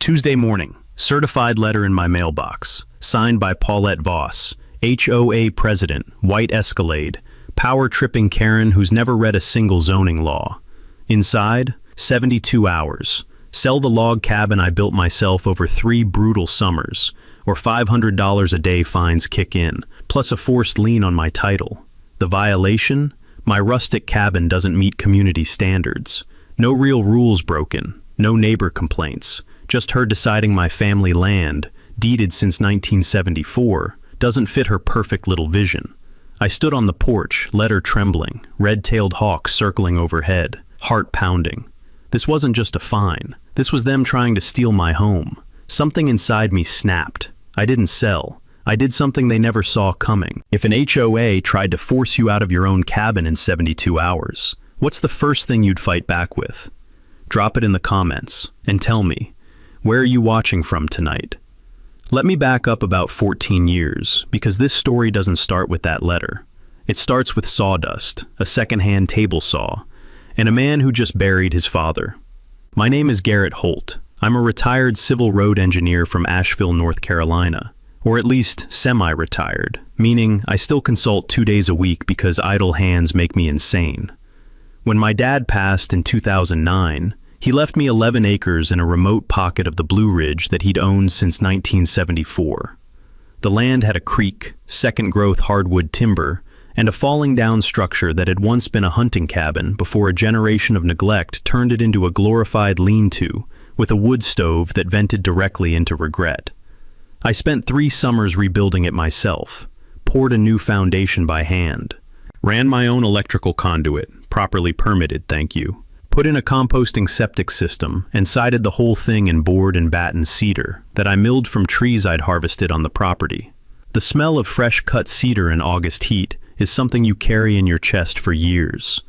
Tuesday morning, certified letter in my mailbox, signed by Paulette Voss, HOA president, white Escalade, power-tripping Karen who's never read a single zoning law. Inside, 72 hours. Sell the log cabin I built myself over 3 brutal summers, or $500 a day fines kick in, plus a forced lien on my title. The violation? My rustic cabin doesn't meet community standards. No real rules broken, no neighbor complaints, just her deciding my family land, deeded since 1974, doesn't fit her perfect little vision. I stood on the porch, letter trembling, red-tailed hawks circling overhead, heart pounding. This wasn't just a fine. This was them trying to steal my home. Something inside me snapped. I didn't sell. I did something they never saw coming. If an HOA tried to force you out of your own cabin in 72 hours, what's the first thing you'd fight back with? Drop it in the comments and tell me, where are you watching from tonight? Let me back up about 14 years, because this story doesn't start with that letter. It starts with sawdust, a secondhand table saw, and a man who just buried his father. My name is Garrett Holt. I'm a retired civil road engineer from Asheville, North Carolina, or at least semi-retired, meaning I still consult 2 days a week because idle hands make me insane. When my dad passed in 2009, he left me 11 acres in a remote pocket of the Blue Ridge that he'd owned since 1974. The land had a creek, second-growth hardwood timber, and a falling-down structure that had once been a hunting cabin before a generation of neglect turned it into a glorified lean-to with a wood stove that vented directly into regret. I spent 3 summers rebuilding it myself, poured a new foundation by hand, ran my own electrical conduit, properly permitted, thank you, put in a composting septic system, and sided the whole thing in board and batten cedar that I milled from trees I'd harvested on the property. The smell of fresh-cut cedar in August heat is something you carry in your chest for years.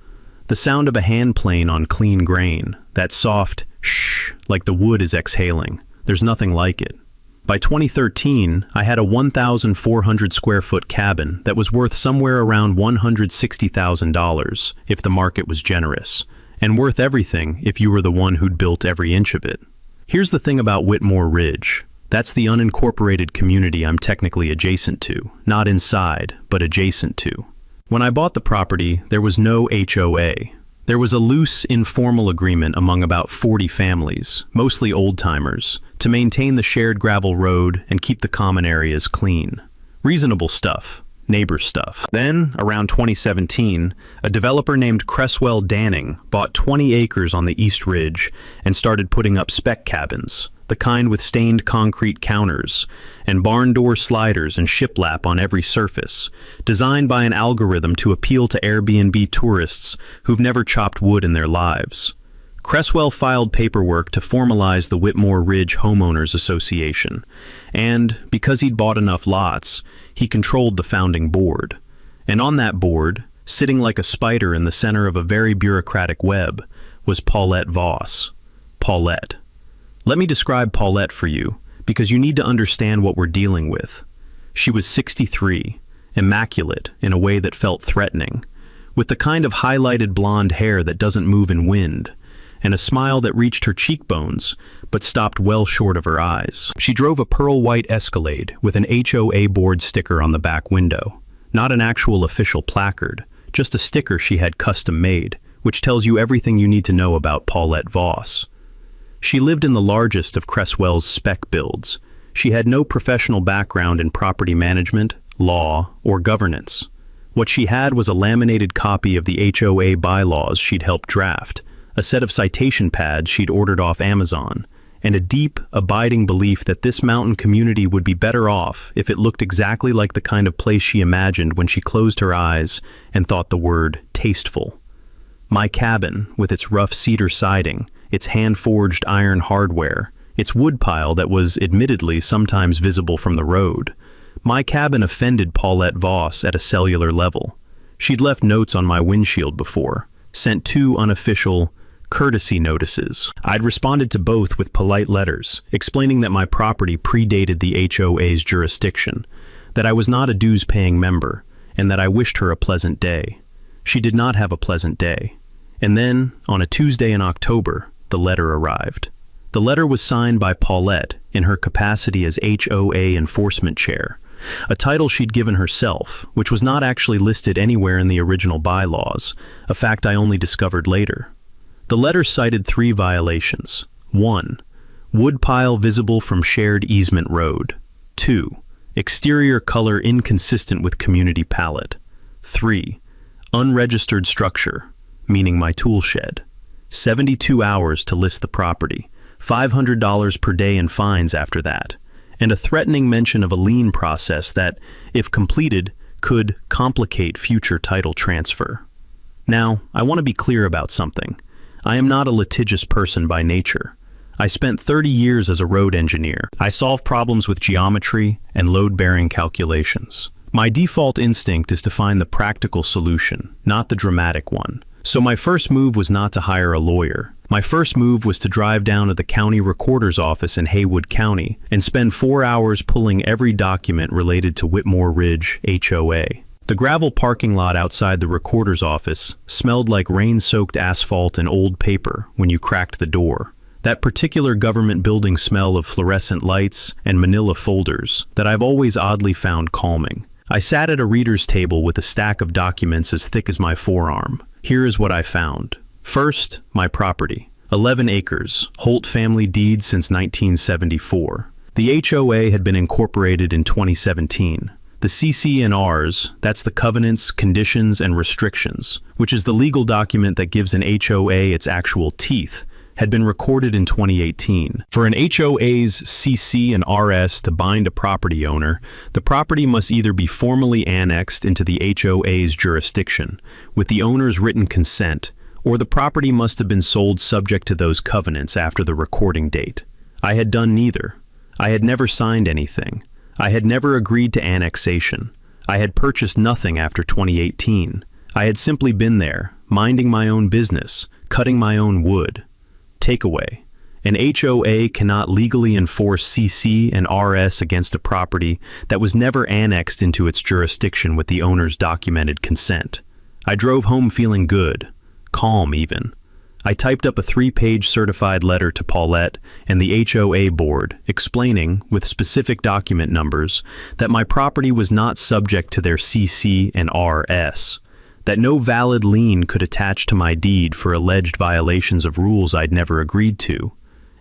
The sound of a hand plane on clean grain, that soft shh, like the wood is exhaling, there's nothing like it. By 2013, I had a 1,400 square foot cabin that was worth somewhere around $160,000 if the market was generous, and worth everything if you were the one who'd built every inch of it. Here's the thing about Whitmore Ridge. That's the unincorporated community I'm technically adjacent to, not inside, but adjacent to. When I bought the property, there was no HOA. There was a loose, informal agreement among about 40 families, mostly old-timers, to maintain the shared gravel road and keep the common areas clean. Reasonable stuff, neighbor stuff. Then, around 2017, a developer named Cresswell Danning bought 20 acres on the East Ridge and started putting up spec cabins, the kind with stained concrete counters, and barn door sliders and shiplap on every surface, designed by an algorithm to appeal to Airbnb tourists who've never chopped wood in their lives. Cresswell filed paperwork to formalize the Whitmore Ridge Homeowners Association, and because he'd bought enough lots, he controlled the founding board. And on that board, sitting like a spider in the center of a very bureaucratic web, was Paulette Voss. Paulette. Let me describe Paulette for you, because you need to understand what we're dealing with. She was 63, immaculate in a way that felt threatening, with the kind of highlighted blonde hair that doesn't move in wind, and a smile that reached her cheekbones, but stopped well short of her eyes. She drove a pearl-white Escalade with an HOA board sticker on the back window. Not an actual official placard, just a sticker she had custom-made, which tells you everything you need to know about Paulette Voss. She lived in the largest of Cresswell's spec builds. She had no professional background in property management, law, or governance. What she had was a laminated copy of the HOA bylaws she'd helped draft, a set of citation pads she'd ordered off Amazon, and a deep, abiding belief that this mountain community would be better off if it looked exactly like the kind of place she imagined when she closed her eyes and thought the word tasteful. My cabin, with its rough cedar siding, its hand-forged iron hardware, its woodpile that was admittedly sometimes visible from the road. My cabin offended Paulette Voss at a cellular level. She'd left notes on my windshield before, sent 2 unofficial courtesy notices. I'd responded to both with polite letters, explaining that my property predated the HOA's jurisdiction, that I was not a dues-paying member, and that I wished her a pleasant day. She did not have a pleasant day. And then, on a Tuesday in October, the letter arrived. The letter was signed by Paulette in her capacity as HOA enforcement chair, a title she'd given herself, which was not actually listed anywhere in the original bylaws, a fact I only discovered later. The letter cited 3 violations. 1. Woodpile visible from shared easement road. 2. Exterior color inconsistent with community palette. 3. Unregistered structure, meaning my tool shed. 72 hours to list the property, $500 per day in fines after that, and a threatening mention of a lien process that, if completed, could complicate future title transfer. Now, I want to be clear about something. I am not a litigious person by nature. I spent 30 years as a road engineer. I solve problems with geometry and load-bearing calculations. My default instinct is to find the practical solution, not the dramatic one. So my first move was not to hire a lawyer. My first move was to drive down to the county recorder's office in Haywood County and spend 4 hours pulling every document related to Whitmore Ridge HOA. The gravel parking lot outside the recorder's office smelled like rain-soaked asphalt and old paper when you cracked the door. That particular government building smell of fluorescent lights and manila folders that I've always oddly found calming. I sat at a reader's table with a stack of documents as thick as my forearm. Here is what I found. First, my property. 11 acres, Holt family deed since 1974. The HOA had been incorporated in 2017. The CC&Rs, that's the covenants, conditions, and restrictions, which is the legal document that gives an HOA its actual teeth, had been recorded in 2018. For an HOA's CC and RS to bind a property owner, the property must either be formally annexed into the HOA's jurisdiction, with the owner's written consent, or the property must have been sold subject to those covenants after the recording date. I had done neither. I had never signed anything. I had never agreed to annexation. I had purchased nothing after 2018. I had simply been there, minding my own business, cutting my own wood. Takeaway. An HOA cannot legally enforce CC and RS against a property that was never annexed into its jurisdiction with the owner's documented consent. I drove home feeling good, calm even. I typed up a 3-page certified letter to Paulette and the HOA board explaining, with specific document numbers, that my property was not subject to their CC and RS, that no valid lien could attach to my deed for alleged violations of rules I'd never agreed to,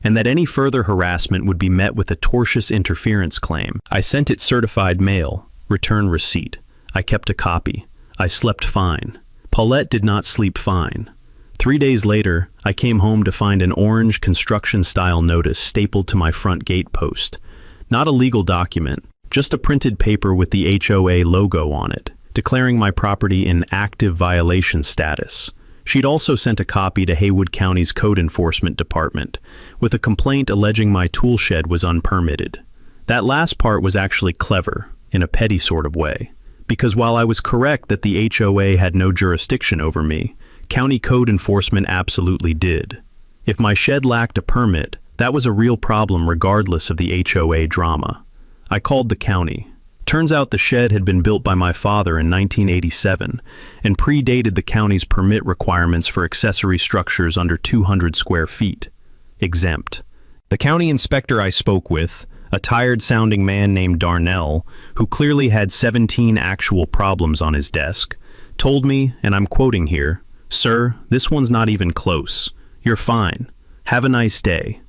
and that any further harassment would be met with a tortious interference claim. I sent it certified mail, return receipt. I kept a copy. I slept fine. Paulette did not sleep fine. 3 days later, I came home to find an orange construction-style notice stapled to my front gate post. Not a legal document, just a printed paper with the HOA logo on it, declaring my property in active violation status. She'd also sent a copy to Haywood County's Code Enforcement Department, with a complaint alleging my tool shed was unpermitted. That last part was actually clever, in a petty sort of way, because while I was correct that the HOA had no jurisdiction over me, County Code Enforcement absolutely did. If my shed lacked a permit, that was a real problem regardless of the HOA drama. I called the county. Turns out the shed had been built by my father in 1987 and predated the county's permit requirements for accessory structures under 200 square feet. Exempt. The county inspector I spoke with, a tired-sounding man named Darnell, who clearly had 17 actual problems on his desk, told me, and I'm quoting here, "Sir, this one's not even close. You're fine. Have a nice day."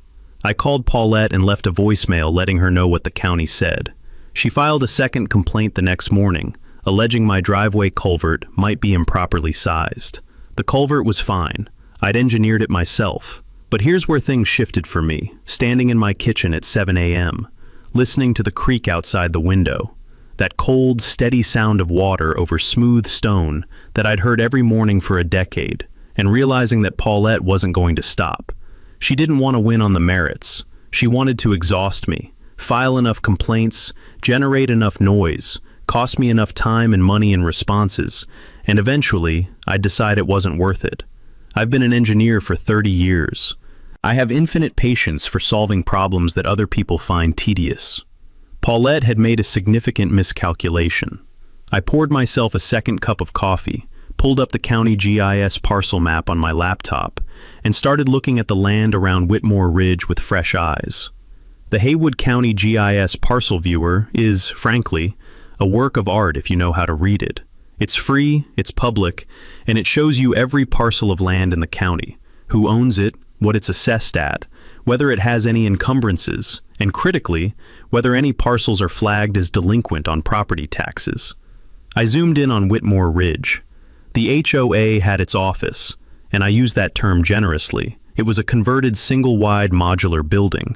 I called Paulette and left a voicemail letting her know what the county said. She filed a second complaint the next morning, alleging my driveway culvert might be improperly sized. The culvert was fine. I'd engineered it myself. But here's where things shifted for me, standing in my kitchen at 7 a.m., listening to the creak outside the window. That cold, steady sound of water over smooth stone that I'd heard every morning for a decade, and realizing that Paulette wasn't going to stop. She didn't want to win on the merits. She wanted to exhaust me, file enough complaints, generate enough noise, cost me enough time and money in responses, and eventually, I'd decide it wasn't worth it. I've been an engineer for 30 years. I have infinite patience for solving problems that other people find tedious. Paulette had made a significant miscalculation. I poured myself a second cup of coffee, pulled up the county GIS parcel map on my laptop, and started looking at the land around Whitmore Ridge with fresh eyes. The Haywood County GIS parcel viewer is, frankly, a work of art if you know how to read it. It's free, it's public, and it shows you every parcel of land in the county, who owns it, what it's assessed at, whether it has any encumbrances, and critically, whether any parcels are flagged as delinquent on property taxes. I zoomed in on Whitmore Ridge. The HOA had its office, and I use that term generously. It was a converted single-wide modular building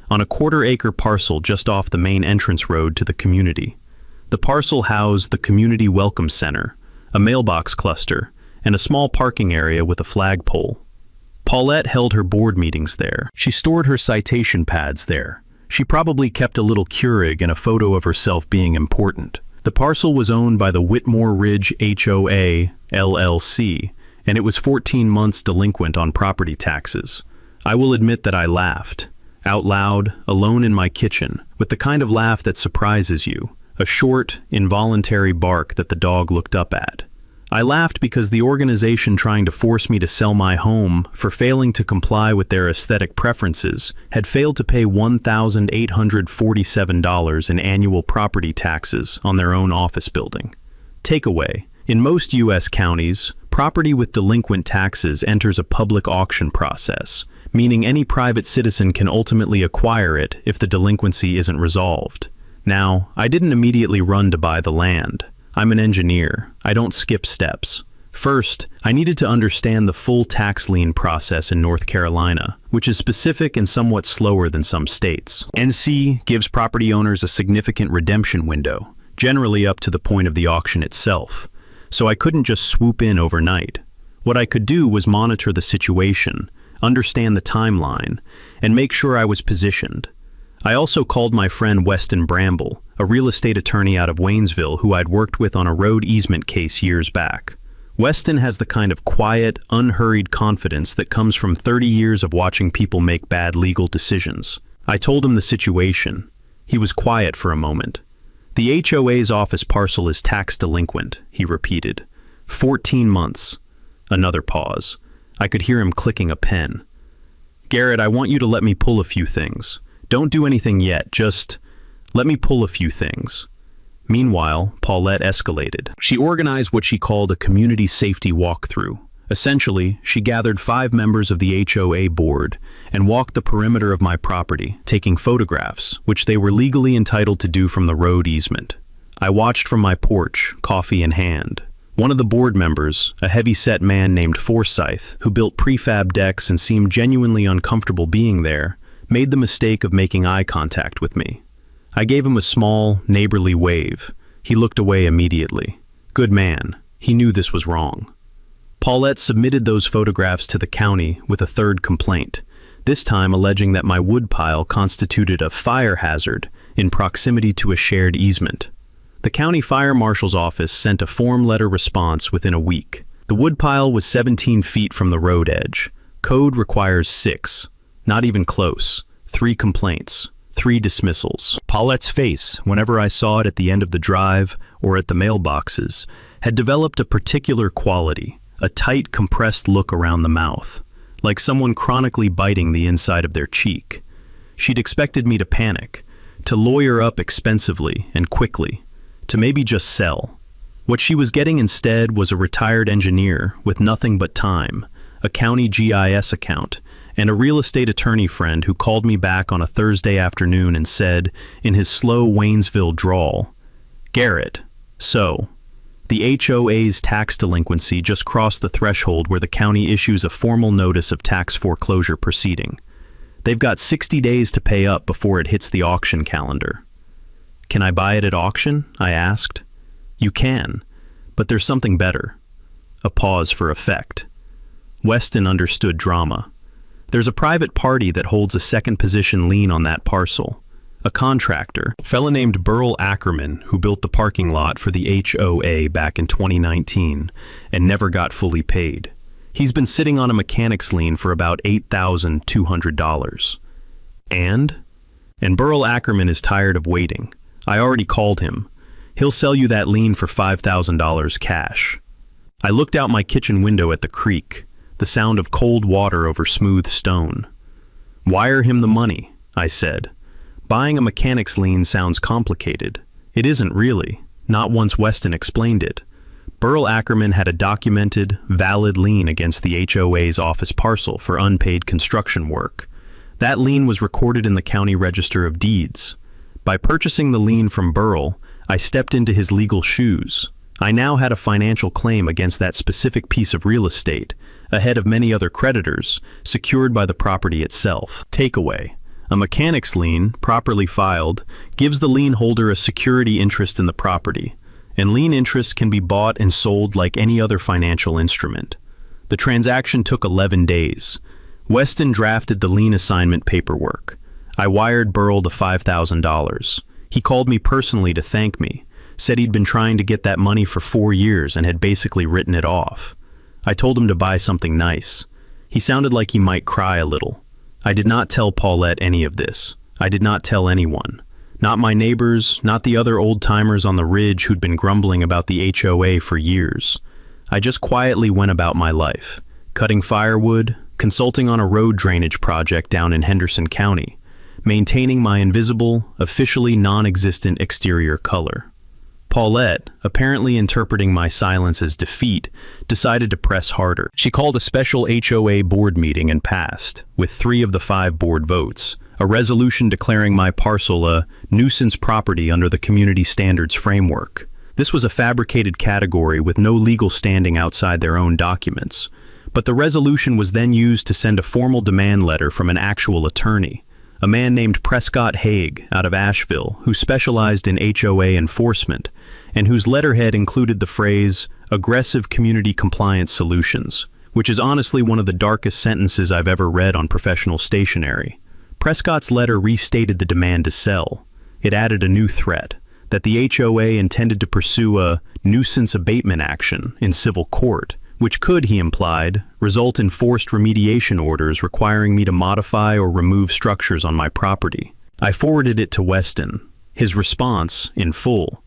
on a quarter-acre parcel just off the main entrance road to the community. The parcel housed the Community Welcome Center, a mailbox cluster, and a small parking area with a flagpole. Paulette held her board meetings there. She stored her citation pads there. She probably kept a little Keurig and a photo of herself being important. The parcel was owned by the Whitmore Ridge HOA, LLC, and it was 14 months delinquent on property taxes. I will admit that I laughed, out loud, alone in my kitchen, with the kind of laugh that surprises you, a short, involuntary bark that the dog looked up at. I laughed because the organization trying to force me to sell my home for failing to comply with their aesthetic preferences had failed to pay $1,847 in annual property taxes on their own office building. Takeaway: in most U.S. counties, property with delinquent taxes enters a public auction process, meaning any private citizen can ultimately acquire it if the delinquency isn't resolved. Now, I didn't immediately run to buy the land. I'm an engineer. I don't skip steps. First, I needed to understand the full tax lien process in North Carolina, which is specific and somewhat slower than some states. NC gives property owners a significant redemption window, generally up to the point of the auction itself. So I couldn't just swoop in overnight. What I could do was monitor the situation, understand the timeline, and make sure I was positioned. I also called my friend Weston Bramble, a real estate attorney out of Waynesville who I'd worked with on a road easement case years back. Weston has the kind of quiet, unhurried confidence that comes from 30 years of watching people make bad legal decisions. I told him the situation. He was quiet for a moment. The HOA's office parcel is tax delinquent, he repeated. 14 months. Another pause. I could hear him clicking a pen. Garrett, I want you to let me pull a few things. Don't do anything yet, just let me pull a few things. Meanwhile, Paulette escalated. She organized what she called a community safety walkthrough. Essentially, she gathered 5 members of the HOA board and walked the perimeter of my property, taking photographs, which they were legally entitled to do from the road easement. I watched from my porch, coffee in hand. One of the board members, a heavy-set man named Forsyth, who built prefab decks and seemed genuinely uncomfortable being there, made the mistake of making eye contact with me. I gave him a small, neighborly wave. He looked away immediately. Good man. He knew this was wrong. Paulette submitted those photographs to the county with a third complaint, this time alleging that my woodpile constituted a fire hazard in proximity to a shared easement. The county fire marshal's office sent a form letter response within a week. The woodpile was 17 feet from the road edge. Code requires 6. Not even close. 3 complaints. 3 dismissals. Paulette's face, whenever I saw it at the end of the drive or at the mailboxes, had developed a particular quality, a tight, compressed look around the mouth, like someone chronically biting the inside of their cheek. She'd expected me to panic, to lawyer up expensively and quickly, to maybe just sell. What she was getting instead was a retired engineer with nothing but time, a county GIS account, and a real estate attorney friend who called me back on a Thursday afternoon and said, in his slow Waynesville drawl, "Garrett, so, the HOA's tax delinquency just crossed the threshold where the county issues a formal notice of tax foreclosure proceeding. They've got 60 days to pay up before it hits the auction calendar." "Can I buy it at auction?" I asked. "You can, but there's something better." A pause for effect. Weston understood drama. There's a private party that holds a second position lien on that parcel. A contractor, a fella named Burl Ackerman, who built the parking lot for the HOA back in 2019 and never got fully paid. He's been sitting on a mechanics lien for about $8,200. And Burl Ackerman is tired of waiting. I already called him. He'll sell you that lien for $5,000 cash. I looked out my kitchen window at the creek. the sound of cold water over smooth stone. "Wire him the money," I said. Buying a mechanic's lien sounds complicated. It isn't really, not once Weston explained it. Burl Ackerman had a documented, valid lien against the HOA's office parcel for unpaid construction work. That lien was recorded in the County Register of Deeds. By purchasing the lien from Burl, I stepped into his legal shoes. I now had a financial claim against that specific piece of real estate, ahead of many other creditors, secured by the property itself. Takeaway: a mechanic's lien, properly filed, gives the lien holder a security interest in the property, and lien interests can be bought and sold like any other financial instrument. The transaction took 11 days. Weston drafted the lien assignment paperwork. I wired Burl the $5,000. He called me personally to thank me, said he'd been trying to get that money for 4 years and had basically written it off. I told him to buy something nice. He sounded like he might cry a little. I did not tell Paulette any of this. I did not tell anyone. Not my neighbors, not the other old-timers on the ridge who'd been grumbling about the HOA for years. I just quietly went about my life, cutting firewood, consulting on a road drainage project down in Henderson County, maintaining my invisible, officially non-existent exterior color. Paulette, apparently interpreting my silence as defeat, decided to press harder. She called a special HOA board meeting and passed, with 3 of the 5 board votes, a resolution declaring my parcel a nuisance property under the Community Standards Framework. This was a fabricated category with no legal standing outside their own documents, but the resolution was then used to send a formal demand letter from an actual attorney, a man named Prescott Haig out of Asheville, who specialized in HOA enforcement, and whose letterhead included the phrase, "aggressive community compliance solutions," which is honestly one of the darkest sentences I've ever read on professional stationery. Prescott's letter restated the demand to sell. It added a new threat, that the HOA intended to pursue a nuisance abatement action in civil court, which could, he implied, result in forced remediation orders requiring me to modify or remove structures on my property. I forwarded it to Weston. His response, in full: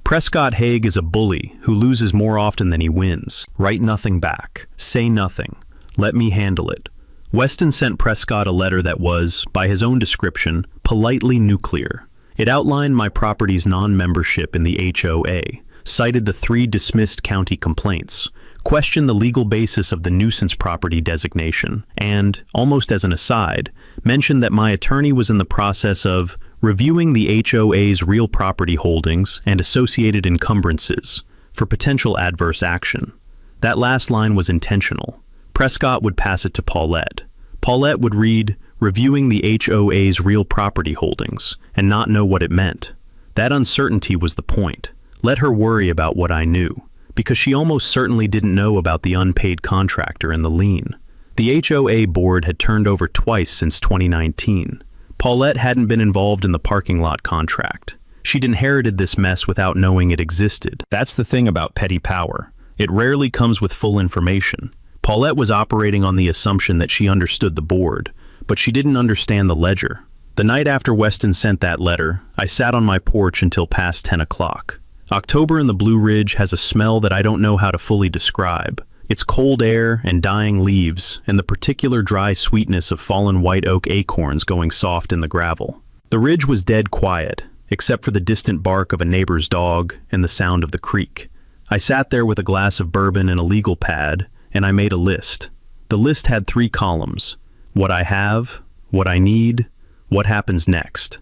"Prescott Haig is a bully who loses more often than he wins. Write nothing back. Say nothing. Let me handle it." Weston sent Prescott a letter that was, by his own description, politely nuclear. It outlined my property's non-membership in the HOA, cited the 3 dismissed county complaints, questioned the legal basis of the nuisance property designation, and, almost as an aside, mentioned that my attorney was in the process of reviewing the HOA's real property holdings and associated encumbrances for potential adverse action. That last line was intentional. Prescott would pass it to Paulette. Paulette would read, "reviewing the HOA's real property holdings," and not know what it meant. That uncertainty was the point. Let her worry about what I knew, because she almost certainly didn't know about the unpaid contractor and the lien. The HOA board had turned over twice since 2019. Paulette hadn't been involved in the parking lot contract. She'd inherited this mess without knowing it existed. That's the thing about petty power. It rarely comes with full information. Paulette was operating on the assumption that she understood the board, but she didn't understand the ledger. The night after Weston sent that letter, I sat on my porch until past 10 o'clock. October in the Blue Ridge has a smell that I don't know how to fully describe. It's cold air and dying leaves, and the particular dry sweetness of fallen white oak acorns going soft in the gravel. The ridge was dead quiet, except for the distant bark of a neighbor's dog and the sound of the creek. I sat there with a glass of bourbon and a legal pad, and I made a list. The list had 3 columns: what I have, what I need, what happens next.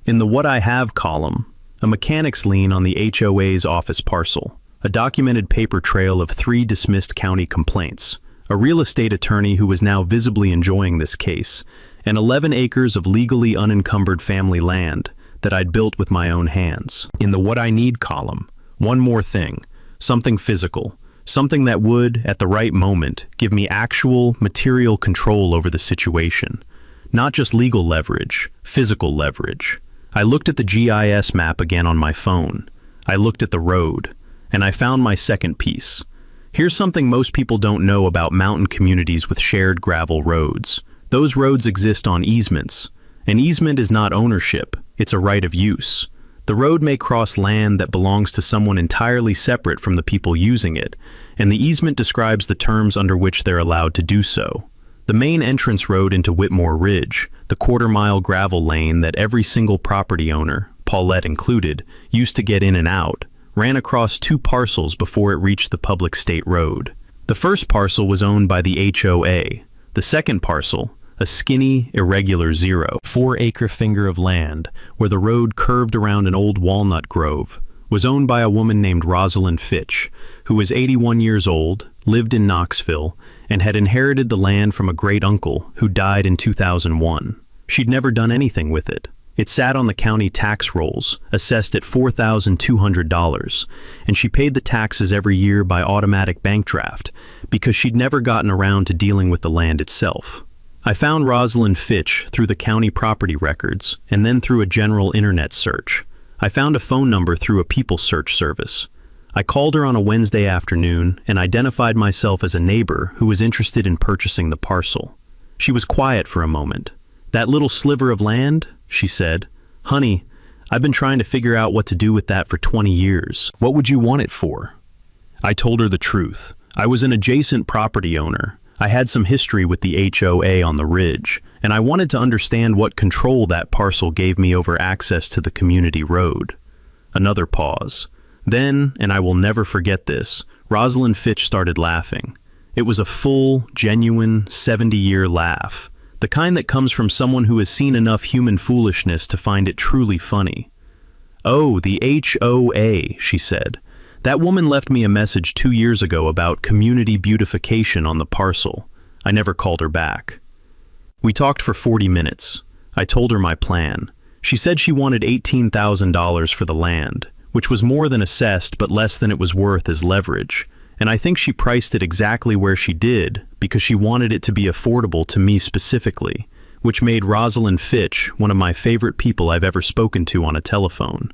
In the what I have column, a mechanic's lien on the HOA's office parcel, a documented paper trail of 3 dismissed county complaints, a real estate attorney who was now visibly enjoying this case, and 11 acres of legally unencumbered family land that I'd built with my own hands. In the what I need column, one more thing, something physical, something that would, at the right moment, give me actual, material control over the situation. Not just legal leverage, physical leverage. I looked at the GIS map again on my phone. I looked at the road, and I found my second piece. Here's something most people don't know about mountain communities with shared gravel roads. Those roads exist on easements. An easement is not ownership, it's a right of use. The road may cross land that belongs to someone entirely separate from the people using it, and the easement describes the terms under which they're allowed to do so. The main entrance road into Whitmore Ridge, the quarter-mile gravel lane that every single property owner, Paulette included, used to get in and out, ran across 2 parcels before it reached the public state road. The first parcel was owned by the HOA. The second parcel, a skinny, irregular 0.4-acre finger of land where the road curved around an old walnut grove, was owned by a woman named Rosalind Fitch, who was 81 years old, lived in Knoxville, and had inherited the land from a great-uncle who died in 2001. She'd never done anything with it. It sat on the county tax rolls, assessed at $4,200, and she paid the taxes every year by automatic bank draft because she'd never gotten around to dealing with the land itself. I found Rosalind Fitch through the county property records and then through a general internet search. I found a phone number through a people search service. I called her on a Wednesday afternoon and identified myself as a neighbor who was interested in purchasing the parcel. She was quiet for a moment. "That little sliver of land?" she said. "Honey, I've been trying to figure out what to do with that for 20 years. What would you want it for?" I told her the truth. I was an adjacent property owner. I had some history with the HOA on the ridge, and I wanted to understand what control that parcel gave me over access to the community road. Another pause. Then, and I will never forget this, Rosalind Fitch started laughing. It was a full, genuine, 70-year laugh. The kind that comes from someone who has seen enough human foolishness to find it truly funny. "Oh, the HOA," she said. "That woman left me a message 2 years ago about community beautification on the parcel." I never called her back. We talked for 40 minutes. I told her my plan. She said she wanted $18,000 for the land, which was more than assessed but less than it was worth as leverage. And I think she priced it exactly where she did because she wanted it to be affordable to me specifically, which made Rosalind Fitch one of my favorite people I've ever spoken to on a telephone.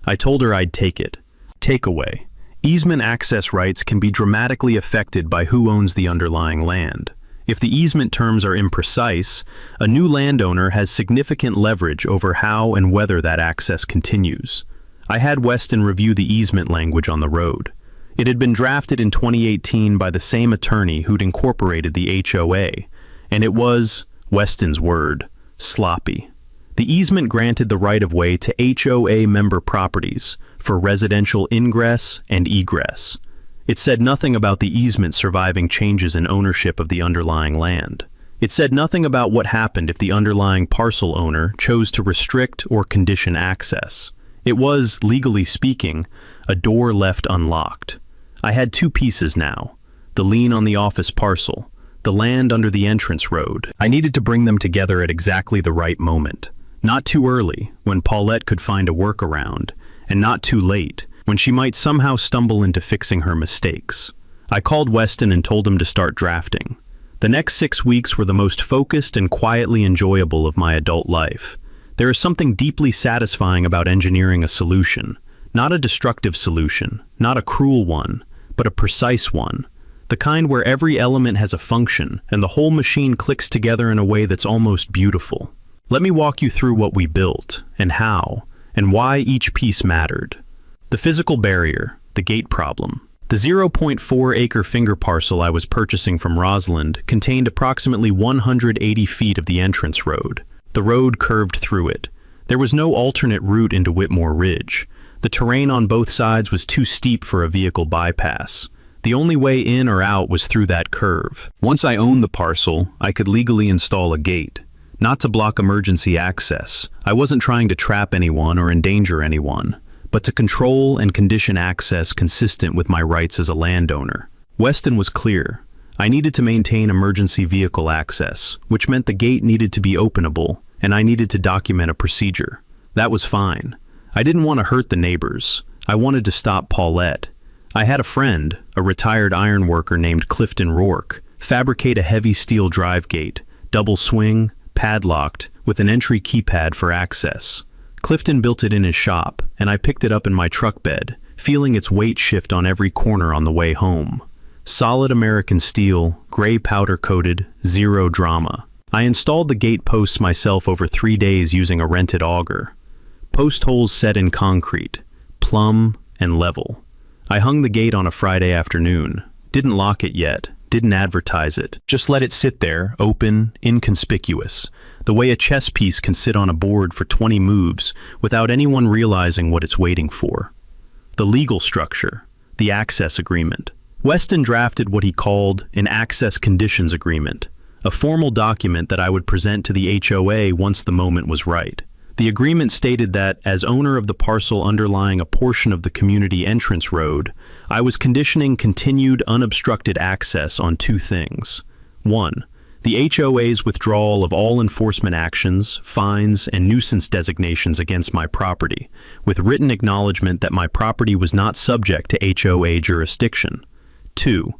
I told her I'd take it. Takeaway. Easement access rights can be dramatically affected by who owns the underlying land. If the easement terms are imprecise, a new landowner has significant leverage over how and whether that access continues. I had Weston review the easement language on the road. It had been drafted in 2018 by the same attorney who'd incorporated the HOA, and it was, Weston's word, sloppy. The easement granted the right-of-way to HOA member properties for residential ingress and egress. It said nothing about the easement surviving changes in ownership of the underlying land. It said nothing about what happened if the underlying parcel owner chose to restrict or condition access. It was, legally speaking, a door left unlocked. I had 2 pieces now, the lien on the office parcel, the land under the entrance road. I needed to bring them together at exactly the right moment. Not too early, when Paulette could find a workaround, and not too late, when she might somehow stumble into fixing her mistakes. I called Weston and told him to start drafting. The next 6 weeks were the most focused and quietly enjoyable of my adult life. There is something deeply satisfying about engineering a solution. Not a destructive solution, not a cruel one, but a precise one. The kind where every element has a function and the whole machine clicks together in a way that's almost beautiful. Let me walk you through what we built, and how, and why each piece mattered. The physical barrier, the gate problem. The 0.4-acre finger parcel I was purchasing from Rosalind contained approximately 180 feet of the entrance road. The road curved through it. There was no alternate route into Whitmore Ridge. The terrain on both sides was too steep for a vehicle bypass. The only way in or out was through that curve. Once I owned the parcel, I could legally install a gate. Not to block emergency access. I wasn't trying to trap anyone or endanger anyone, but to control and condition access consistent with my rights as a landowner. Weston was clear. I needed to maintain emergency vehicle access, which meant the gate needed to be openable, and I needed to document a procedure. That was fine. I didn't want to hurt the neighbors. I wanted to stop Paulette. I had a friend, a retired iron worker named Clifton Rourke, fabricate a heavy steel drive gate, double swing, padlocked, with an entry keypad for access. Clifton built it in his shop, and I picked it up in my truck bed, feeling its weight shift on every corner on the way home. Solid American steel, gray powder-coated, zero drama. I installed the gate posts myself over 3 days using a rented auger. Post holes set in concrete, plumb and level. I hung the gate on a Friday afternoon. Didn't lock it yet, didn't advertise it. Just let it sit there, open, inconspicuous, the way a chess piece can sit on a board for 20 moves without anyone realizing what it's waiting for. The legal structure, the access agreement. Weston drafted what he called an access conditions agreement, a formal document that I would present to the HOA once the moment was right. The agreement stated that, as owner of the parcel underlying a portion of the community entrance road, I was conditioning continued unobstructed access on two things. 1. The HOA's withdrawal of all enforcement actions, fines, and nuisance designations against my property, with written acknowledgement that my property was not subject to HOA jurisdiction. 2.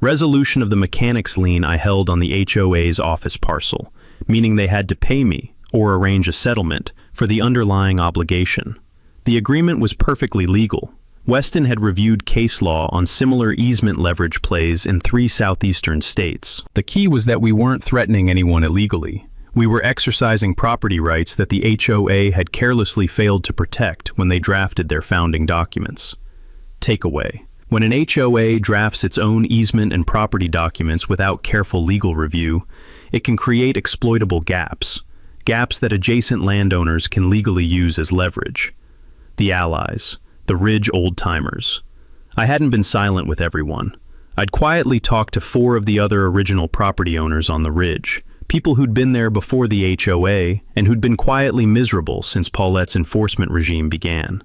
Resolution of the mechanics lien I held on the HOA's office parcel, meaning they had to pay me or arrange a settlement for the underlying obligation. The agreement was perfectly legal. Weston had reviewed case law on similar easement leverage plays in 3 southeastern states. The key was that we weren't threatening anyone illegally. We were exercising property rights that the HOA had carelessly failed to protect when they drafted their founding documents. Takeaway. When an HOA drafts its own easement and property documents without careful legal review, it can create exploitable gaps that adjacent landowners can legally use as leverage. The allies, the Ridge old-timers. I hadn't been silent with everyone. I'd quietly talked to 4 of the other original property owners on the Ridge, people who'd been there before the HOA and who'd been quietly miserable since Paulette's enforcement regime began.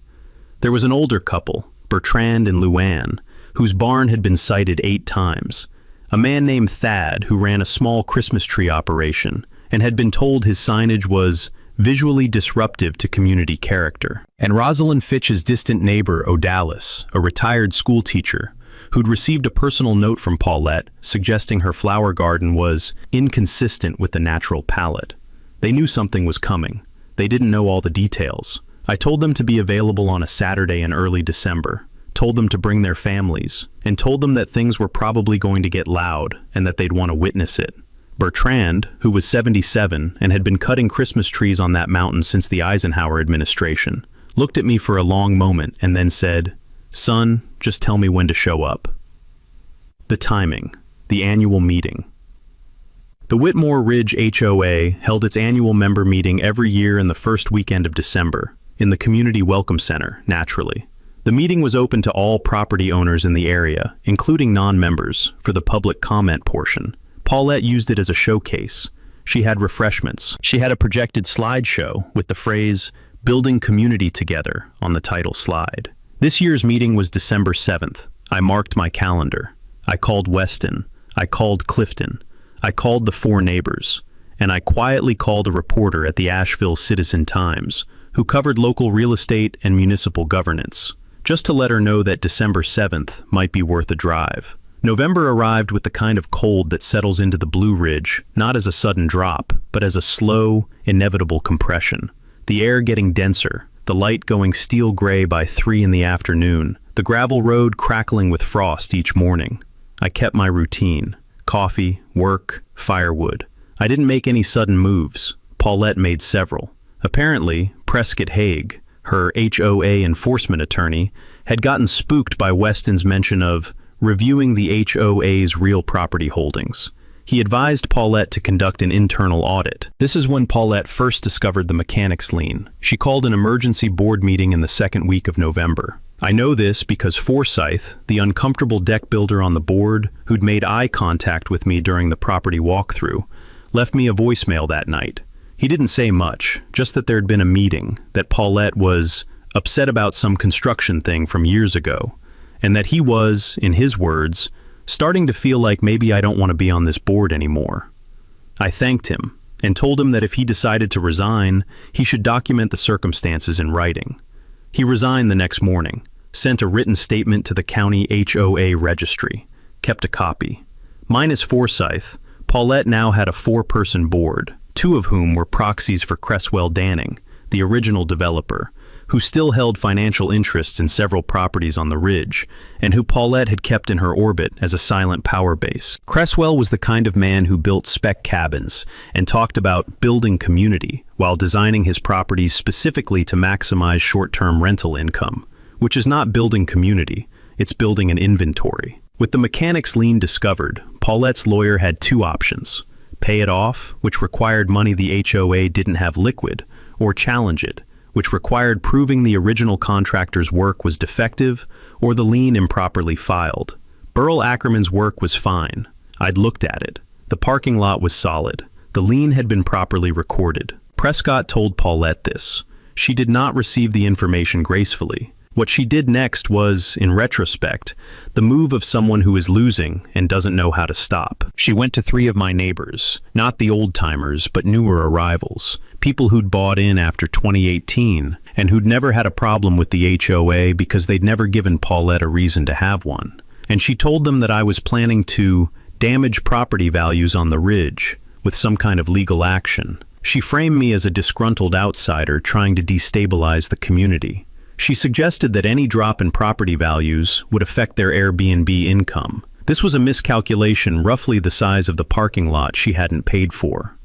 There was an older couple, Bertrand and Luann, whose barn had been cited 8 times, a man named Thad who ran a small Christmas tree operation and had been told his signage was visually disruptive to community character. And Rosalind Fitch's distant neighbor, Odalis, a retired school teacher, who'd received a personal note from Paulette suggesting her flower garden was inconsistent with the natural palette. They knew something was coming. They didn't know all the details. I told them to be available on a Saturday in early December, told them to bring their families, and told them that things were probably going to get loud and that they'd want to witness it. Bertrand, who was 77 and had been cutting Christmas trees on that mountain since the Eisenhower administration, looked at me for a long moment and then said, "Son, just tell me when to show up." The timing, the annual meeting. The Whitmore Ridge HOA held its annual member meeting every year in the first weekend of December, in the Community Welcome Center, naturally. The meeting was open to all property owners in the area, including non-members, for the public comment portion. Paulette used it as a showcase. She had refreshments. She had a projected slideshow with the phrase, "Building Community Together," on the title slide. This year's meeting was December 7th. I marked my calendar. I called Weston. I called Clifton. I called the 4 neighbors. And I quietly called a reporter at the Asheville Citizen-Times, who covered local real estate and municipal governance, just to let her know that December 7th might be worth a drive. November arrived with the kind of cold that settles into the Blue Ridge, not as a sudden drop, but as a slow, inevitable compression. The air getting denser, the light going steel gray by 3 in the afternoon, the gravel road crackling with frost each morning. I kept my routine. Coffee, work, firewood. I didn't make any sudden moves. Paulette made several. Apparently, Prescott Haig, her HOA enforcement attorney, had gotten spooked by Weston's mention of reviewing the HOA's real property holdings. He advised Paulette to conduct an internal audit. This is when Paulette first discovered the mechanics lien. She called an emergency board meeting in the 2nd week of November. I know this because Forsyth, the uncomfortable deck builder on the board, who'd made eye contact with me during the property walkthrough, left me a voicemail that night. He didn't say much, just that there'd been a meeting, that Paulette was upset about some construction thing from years ago, and that he was, in his words, starting to feel like maybe I don't want to be on this board anymore. I thanked him and told him that if he decided to resign, he should document the circumstances in writing. He resigned the next morning, sent a written statement to the county HOA registry, kept a copy. Minus Forsyth, Paulette now had a 4-person board, 2 of whom were proxies for Cresswell Danning, the original developer, who still held financial interests in several properties on the Ridge, and who Paulette had kept in her orbit as a silent power base. Cresswell was the kind of man who built spec cabins and talked about building community while designing his properties specifically to maximize short-term rental income, which is not building community, it's building an inventory. With the mechanic's lien discovered, Paulette's lawyer had two options: pay it off, which required money the HOA didn't have liquid, or challenge it, which required proving the original contractor's work was defective or the lien improperly filed. Burl Ackerman's work was fine. I'd looked at it. The parking lot was solid. The lien had been properly recorded. Prescott told Paulette this. She did not receive the information gracefully. What she did next was, in retrospect, the move of someone who is losing and doesn't know how to stop. She went to 3 of my neighbors, not the old-timers, but newer arrivals, people who'd bought in after 2018 and who'd never had a problem with the HOA because they'd never given Paulette a reason to have one. And she told them that I was planning to damage property values on the ridge with some kind of legal action. She framed me as a disgruntled outsider trying to destabilize the community. She suggested that any drop in property values would affect their Airbnb income. This was a miscalculation roughly the size of the parking lot she hadn't paid for.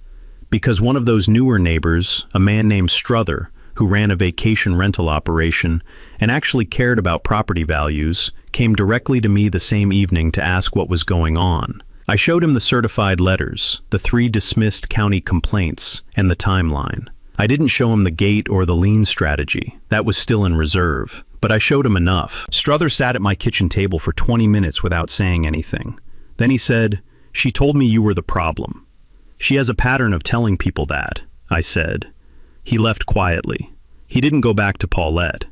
Because one of those newer neighbors, a man named Struther, who ran a vacation rental operation and actually cared about property values, came directly to me the same evening to ask what was going on. I showed him the certified letters, the 3 dismissed county complaints, and the timeline. I didn't show him the gate or the lien strategy. That was still in reserve. But I showed him enough. Struther sat at my kitchen table for 20 minutes without saying anything. Then he said, "She told me you were the problem." "She has a pattern of telling people that," I said. He left quietly. He didn't go back to Paulette.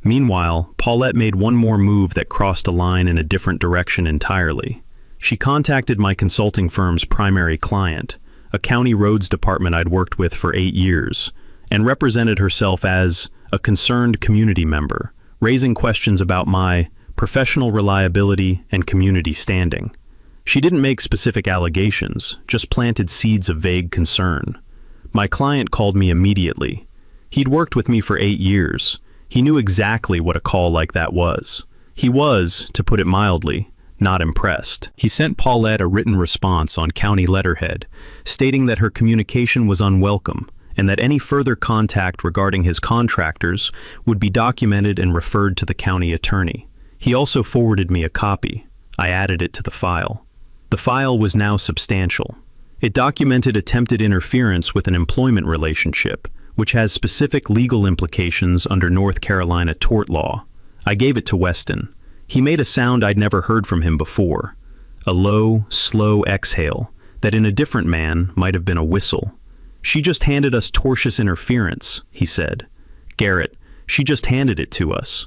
Meanwhile, Paulette made one more move that crossed a line in a different direction entirely. She contacted my consulting firm's primary client, a county roads department I'd worked with for 8 years, and represented herself as a concerned community member, raising questions about my professional reliability and community standing. She didn't make specific allegations, just planted seeds of vague concern. My client called me immediately. He'd worked with me for 8 years. He knew exactly what a call like that was. He was, to put it mildly, not impressed. He sent Paulette a written response on county letterhead, stating that her communication was unwelcome and that any further contact regarding his contractors would be documented and referred to the county attorney. He also forwarded me a copy. I added it to the file. The file was now substantial. It documented attempted interference with an employment relationship, which has specific legal implications under North Carolina tort law. I gave it to Weston. He made a sound I'd never heard from him before, a low, slow exhale that in a different man might have been a whistle. "She just handed us tortious interference," he said. "Garrett, she just handed it to us."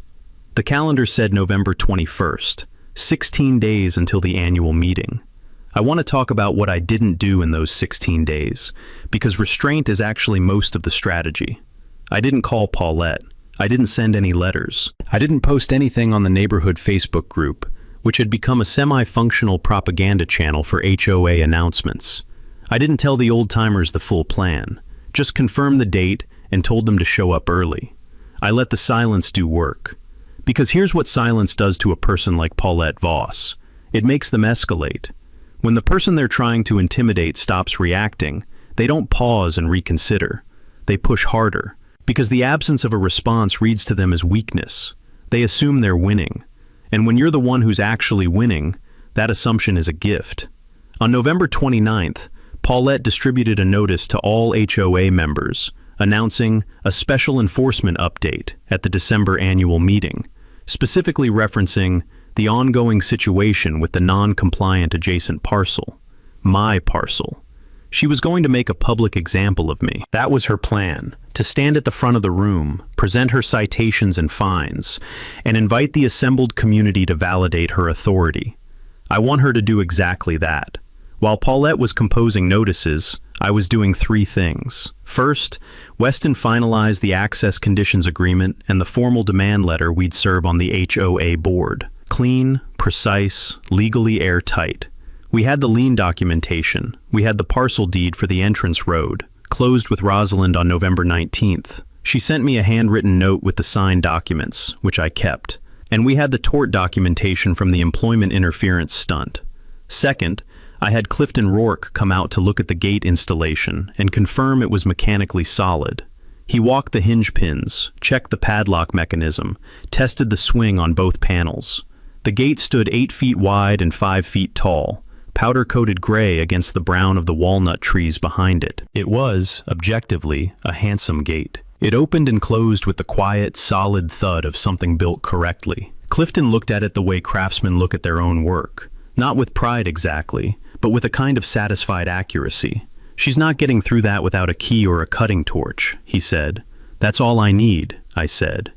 The calendar said November 21st, 16 days until the annual meeting. I want to talk about what I didn't do in those 16 days, because restraint is actually most of the strategy. I didn't call Paulette. I didn't send any letters. I didn't post anything on the neighborhood Facebook group, which had become a semi-functional propaganda channel for HOA announcements. I didn't tell the old-timers the full plan, just confirmed the date and told them to show up early. I let the silence do work. Because here's what silence does to a person like Paulette Voss. It makes them escalate. When the person they're trying to intimidate stops reacting, they don't pause and reconsider. They push harder. Because the absence of a response reads to them as weakness. They assume they're winning. And when you're the one who's actually winning, that assumption is a gift. On November 29th, Paulette distributed a notice to all HOA members, announcing a special enforcement update at the December annual meeting, specifically referencing the ongoing situation with the non-compliant adjacent parcel, my parcel. She was going to make a public example of me. That was her plan, to stand at the front of the room, present her citations and fines, and invite the assembled community to validate her authority. I want her to do exactly that. While Paulette was composing notices, I was doing 3 things. First, Weston finalized the access conditions agreement and the formal demand letter we'd serve on the HOA board. Clean, precise, legally airtight. We had the lien documentation. We had the parcel deed for the entrance road, closed with Rosalind on November 19th. She sent me a handwritten note with the signed documents, which I kept. And we had the tort documentation from the employment interference stunt. Second, I had Clifton Rourke come out to look at the gate installation and confirm it was mechanically solid. He walked the hinge pins, checked the padlock mechanism, tested the swing on both panels. The gate stood 8 feet wide and 5 feet tall, powder-coated gray against the brown of the walnut trees behind it. It was, objectively, a handsome gate. It opened and closed with the quiet, solid thud of something built correctly. Clifton looked at it the way craftsmen look at their own work. Not with pride exactly, but with a kind of satisfied accuracy. "She's not getting through that without a key or a cutting torch," he said. "That's all I need," I said.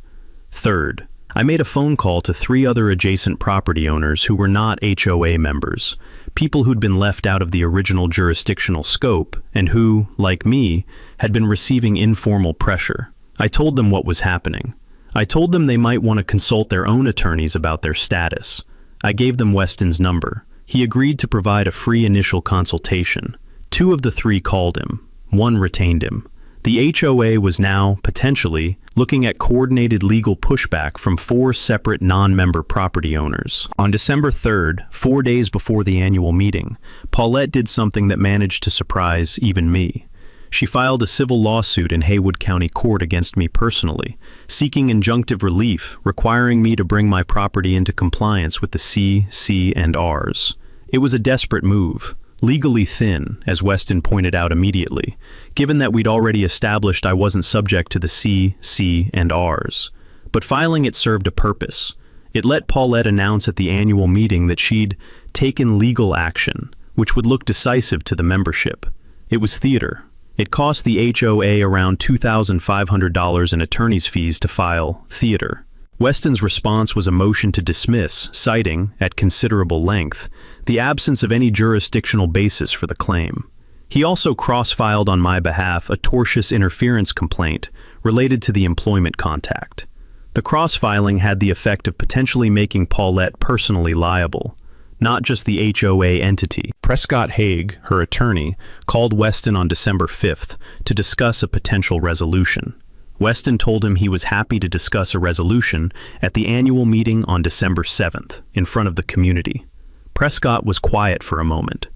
Third, I made a phone call to 3 other adjacent property owners who were not HOA members, people who'd been left out of the original jurisdictional scope and who, like me, had been receiving informal pressure. I told them what was happening. I told them they might want to consult their own attorneys about their status. I gave them Weston's number. He agreed to provide a free initial consultation. 2 of the 3 called him. 1 retained him. The HOA was now, potentially, looking at coordinated legal pushback from 4 separate non-member property owners. On December 3rd, 4 days before the annual meeting, Paulette did something that managed to surprise even me. She filed a civil lawsuit in Haywood County Court against me personally, seeking injunctive relief, requiring me to bring my property into compliance with the C&Rs. It was a desperate move. Legally thin, as Weston pointed out immediately, given that we'd already established I wasn't subject to the C&Rs. But filing it served a purpose. It let Paulette announce at the annual meeting that she'd taken legal action, which would look decisive to the membership. It was theater. It cost the HOA around $2,500 in attorney's fees to file theater. Weston's response was a motion to dismiss, citing, at considerable length, the absence of any jurisdictional basis for the claim. He also cross-filed on my behalf a tortious interference complaint related to the employment contact. The cross-filing had the effect of potentially making Paulette personally liable, not just the HOA entity. Prescott Haig, her attorney, called Weston on December 5th to discuss a potential resolution. Weston told him he was happy to discuss a resolution at the annual meeting on December 7th, in front of the community. Prescott was quiet for a moment.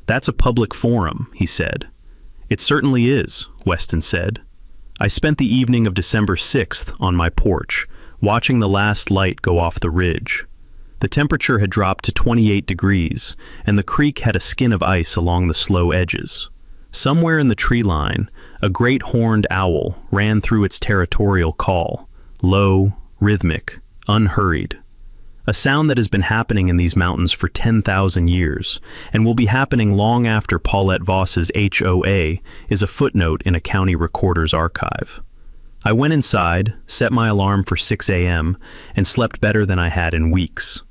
"That's a public forum," he said. "It certainly is," Weston said. I spent the evening of December 6th on my porch, watching the last light go off the ridge. The temperature had dropped to 28 degrees, and the creek had a skin of ice along the slow edges. Somewhere in the tree line, a great horned owl ran through its territorial call, low, rhythmic, unhurried. A sound that has been happening in these mountains for 10,000 years, and will be happening long after Paulette Voss's HOA is a footnote in a county recorder's archive. I went inside, set my alarm for 6 a.m., and slept better than I had in weeks.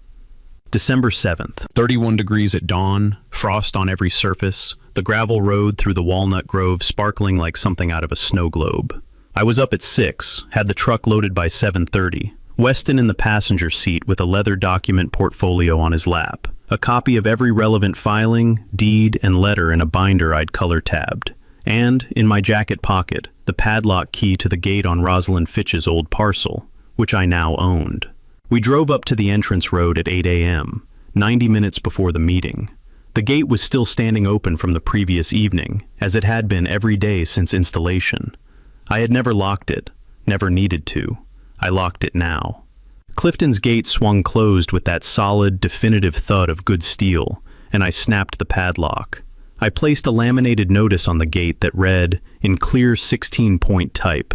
December 7th, 31 degrees at dawn, frost on every surface, the gravel road through the walnut grove sparkling like something out of a snow globe. I was up at 6, had the truck loaded by 7:30. Weston in the passenger seat with a leather document portfolio on his lap, a copy of every relevant filing, deed, and letter in a binder I'd color-tabbed. And, in my jacket pocket, the padlock key to the gate on Rosalind Fitch's old parcel, which I now owned. We drove up to the entrance road at 8 a.m., 90 minutes before the meeting. The gate was still standing open from the previous evening, as it had been every day since installation. I had never locked it, never needed to. I locked it now. Clifton's gate swung closed with that solid, definitive thud of good steel, and I snapped the padlock. I placed a laminated notice on the gate that read, in clear 16-point type,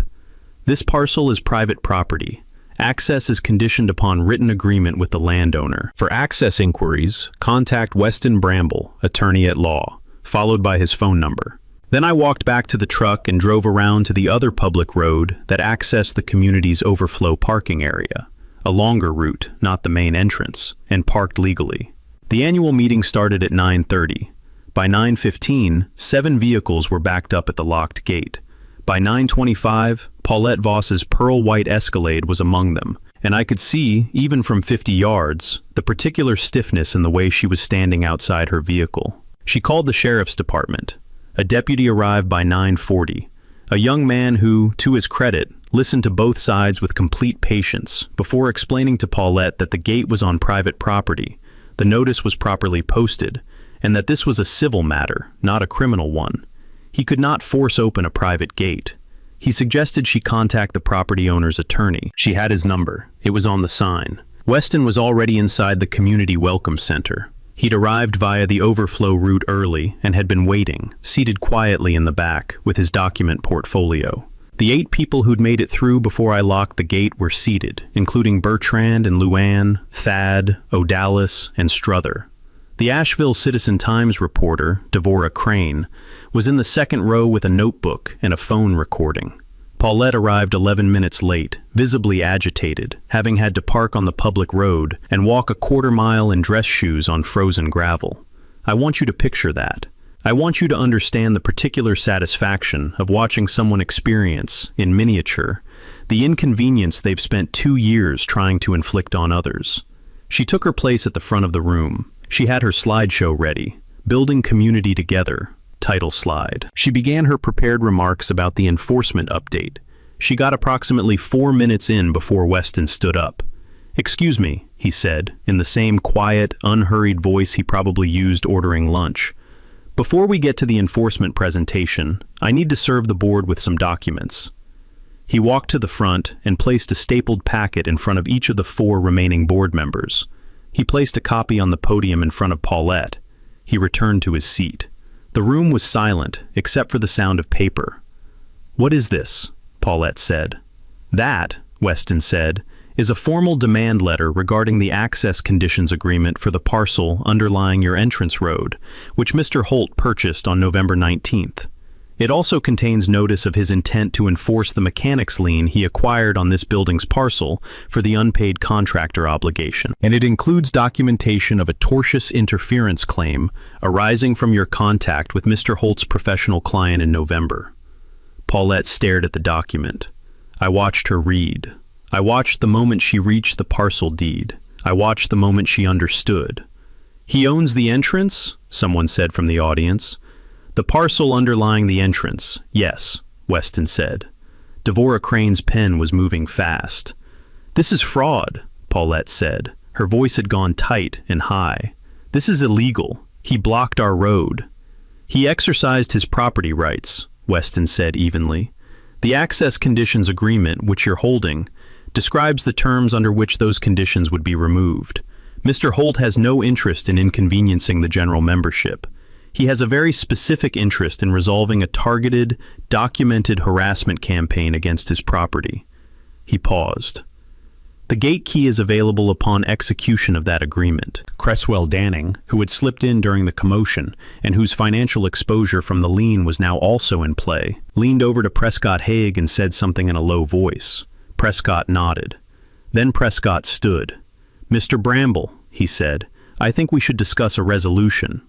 "This parcel is private property. Access is conditioned upon written agreement with the landowner. For access inquiries, contact Weston Bramble, attorney at law," followed by his phone number. Then I walked back to the truck and drove around to the other public road that accessed the community's overflow parking area, a longer route, not the main entrance, and parked legally. The annual meeting started at 9:30. By 9:15, 7 vehicles were backed up at the locked gate. By 9:25, Paulette Voss's pearl white Escalade was among them, and I could see, even from 50 yards, the particular stiffness in the way she was standing outside her vehicle. She called the sheriff's department. A deputy arrived by 9:40, a young man who, to his credit, listened to both sides with complete patience before explaining to Paulette that the gate was on private property, the notice was properly posted, and that this was a civil matter, not a criminal one. He could not force open a private gate. He suggested she contact the property owner's attorney. She had his number. It was on the sign. Weston was already inside the community welcome center. He'd arrived via the overflow route early and had been waiting, seated quietly in the back with his document portfolio. The 8 people who'd made it through before I locked the gate were seated, including Bertrand and Luann, Thad, O'Dallas, and Struther. The Asheville Citizen-Times reporter, Devorah Crane, was in the second row with a notebook and a phone recording. Paulette arrived 11 minutes late, visibly agitated, having had to park on the public road and walk a quarter-mile in dress shoes on frozen gravel. I want you to picture that. I want you to understand the particular satisfaction of watching someone experience, in miniature, the inconvenience they've spent 2 years trying to inflict on others. She took her place at the front of the room. She had her slideshow ready, Building Community Together, title slide. She began her prepared remarks about the enforcement update. She got approximately 4 minutes in before Weston stood up. "Excuse me," he said, in the same quiet, unhurried voice he probably used ordering lunch. "Before we get to the enforcement presentation, I need to serve the board with some documents." He walked to the front and placed a stapled packet in front of each of the 4 remaining board members. He placed a copy on the podium in front of Paulette. He returned to his seat. The room was silent, except for the sound of paper. "What is this?" Paulette said. "That," Weston said, "is a formal demand letter regarding the access conditions agreement for the parcel underlying your entrance road, which Mr. Holt purchased on November 19th. It also contains notice of his intent to enforce the mechanics lien he acquired on this building's parcel for the unpaid contractor obligation. And it includes documentation of a tortious interference claim arising from your contact with Mr. Holt's professional client in November." Paulette stared at the document. I watched her read. I watched the moment she reached the parcel deed. I watched the moment she understood. "He owns the entrance?" someone said from the audience. "The parcel underlying the entrance, yes," Weston said. Devorah Crane's pen was moving fast. "This is fraud," Paulette said. Her voice had gone tight and high. "This is illegal. He blocked our road." "He exercised his property rights," Weston said evenly. "The access conditions agreement, which you're holding, describes the terms under which those conditions would be removed. Mr. Holt has no interest in inconveniencing the general membership. He has a very specific interest in resolving a targeted, documented harassment campaign against his property." He paused. "The gate key is available upon execution of that agreement." Cresswell Danning, who had slipped in during the commotion and whose financial exposure from the lien was now also in play, leaned over to Prescott Haig and said something in a low voice. Prescott nodded. Then Prescott stood. "Mr. Bramble," he said, "I think we should discuss a resolution."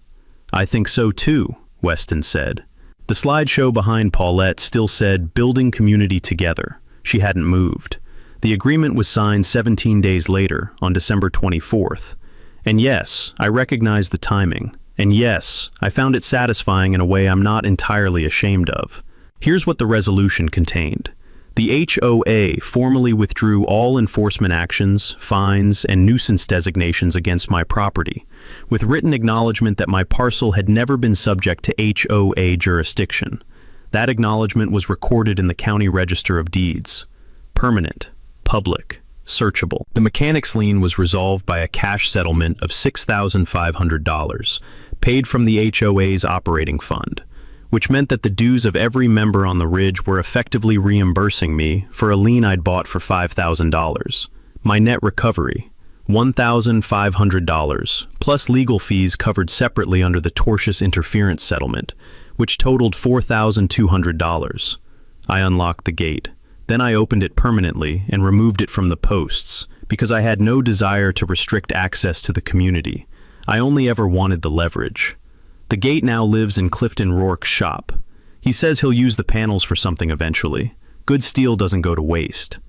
"I think so too," Weston said. The slideshow behind Paulette still said Building Community Together. She hadn't moved. The agreement was signed 17 days later, on December 24th. And yes, I recognize the timing. And yes, I found it satisfying in a way I'm not entirely ashamed of. Here's what the resolution contained. The HOA formally withdrew all enforcement actions, fines, and nuisance designations against my property, with written acknowledgement that my parcel had never been subject to HOA jurisdiction. That acknowledgement was recorded in the County Register of Deeds. Permanent, public, searchable. The mechanics lien was resolved by a cash settlement of $6,500, paid from the HOA's operating fund, which meant that the dues of every member on the ridge were effectively reimbursing me for a lien I'd bought for $5,000. My net recovery, $1,500, plus legal fees covered separately under the tortious interference settlement, which totaled $4,200. I unlocked the gate. Then I opened it permanently and removed it from the posts, because I had no desire to restrict access to the community. I only ever wanted the leverage. The gate now lives in Clifton Rourke's shop. He says he'll use the panels for something eventually. Good steel doesn't go to waste.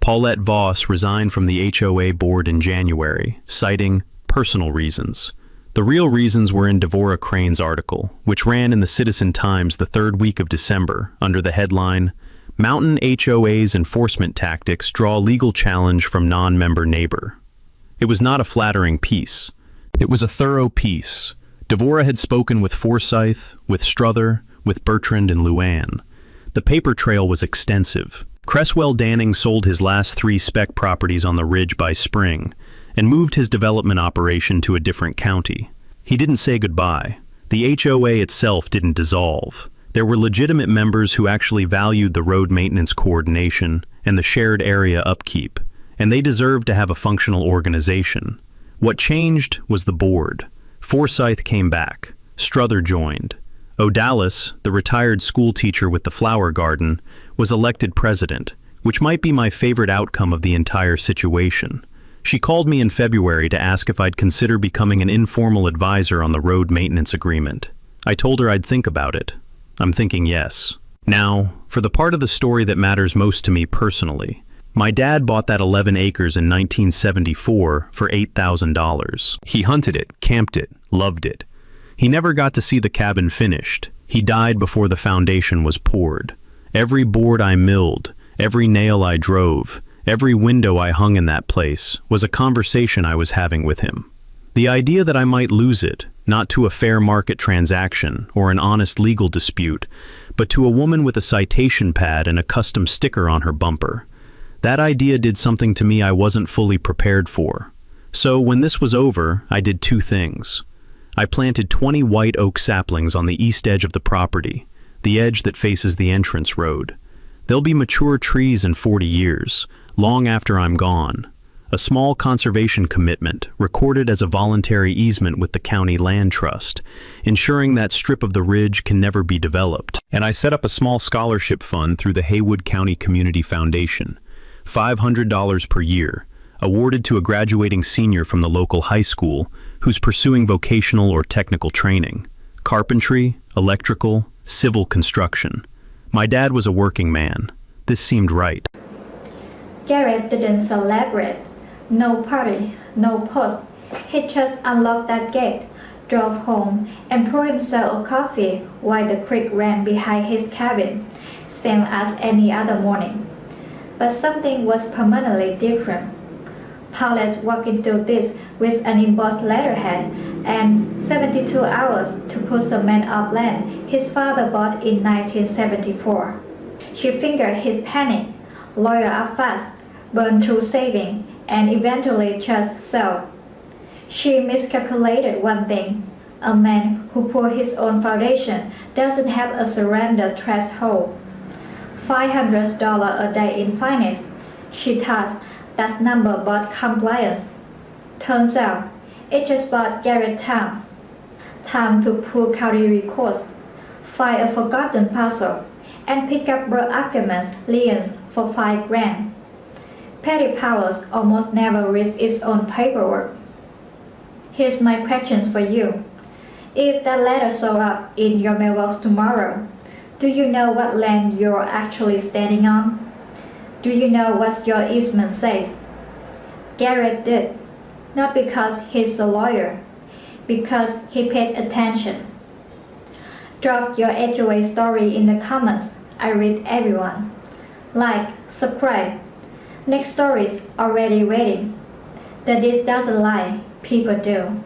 Paulette Voss resigned from the HOA board in January, citing personal reasons. The real reasons were in Devorah Crane's article, which ran in the Citizen-Times the 3rd week of December under the headline, "Mountain HOA's Enforcement Tactics Draw Legal Challenge from Non-Member Neighbor." It was not a flattering piece. It was a thorough piece. Devorah had spoken with Forsyth, with Struther, with Bertrand and Luann. The paper trail was extensive. Cresswell Danning sold his last 3 spec properties on the Ridge by spring and moved his development operation to a different county. He didn't say goodbye. The HOA itself didn't dissolve. There were legitimate members who actually valued the road maintenance coordination and the shared area upkeep, and they deserved to have a functional organization. What changed was the board. Forsyth came back. Struther joined. O'Dallas, the retired school teacher with the flower garden, was elected president, which might be my favorite outcome of the entire situation. She called me in February to ask if I'd consider becoming an informal advisor on the road maintenance agreement. I told her I'd think about it. I'm thinking yes. Now, for the part of the story that matters most to me personally. My dad bought that 11 acres in 1974 for $8,000. He hunted it, camped it, loved it. He never got to see the cabin finished. He died before the foundation was poured. Every board I milled, every nail I drove, every window I hung in that place was a conversation I was having with him. The idea that I might lose it, not to a fair market transaction or an honest legal dispute, but to a woman with a citation pad and a custom sticker on her bumper. That idea did something to me I wasn't fully prepared for. So when this was over, I did 2 things. I planted 20 white oak saplings on the east edge of the property, the edge that faces the entrance road. They'll be mature trees in 40 years, long after I'm gone. A small conservation commitment, recorded as a voluntary easement with the county land trust, ensuring that strip of the ridge can never be developed. And I set up a small scholarship fund through the Haywood County Community Foundation, $500 per year, awarded to a graduating senior from the local high school who's pursuing vocational or technical training, carpentry, electrical, civil construction. My dad was a working man. This seemed right. Garrett didn't celebrate. No party, no post. He just unlocked that gate, drove home, and poured himself a coffee while the creek ran behind his cabin, same as any other morning. But something was permanently different. Paulette walked into this with an embossed letterhead and 72 hours to put some man of land his father bought in 1974. She fingered his penny, lawyer up fast, burned through saving, and eventually just sold. She miscalculated one thing. A man who poured his own foundation doesn't have a surrender threshold. $500 a day in finance. She thought that number bought compliance. Turns out, it just bought Garrett time. Time to pull county records, find a forgotten puzzle, and pick up broad arguments liens for $5,000. Petty powers almost never reads its own paperwork. Here's my questions for you. If that letter shows up in your mailbox tomorrow, do you know what land you're actually standing on? Do you know what your easement says? Garrett did, not because he's a lawyer, because he paid attention. Drop your HOA story in the comments. I read everyone. Like, subscribe. Next story's already waiting. The This Doesn't Lie, people do.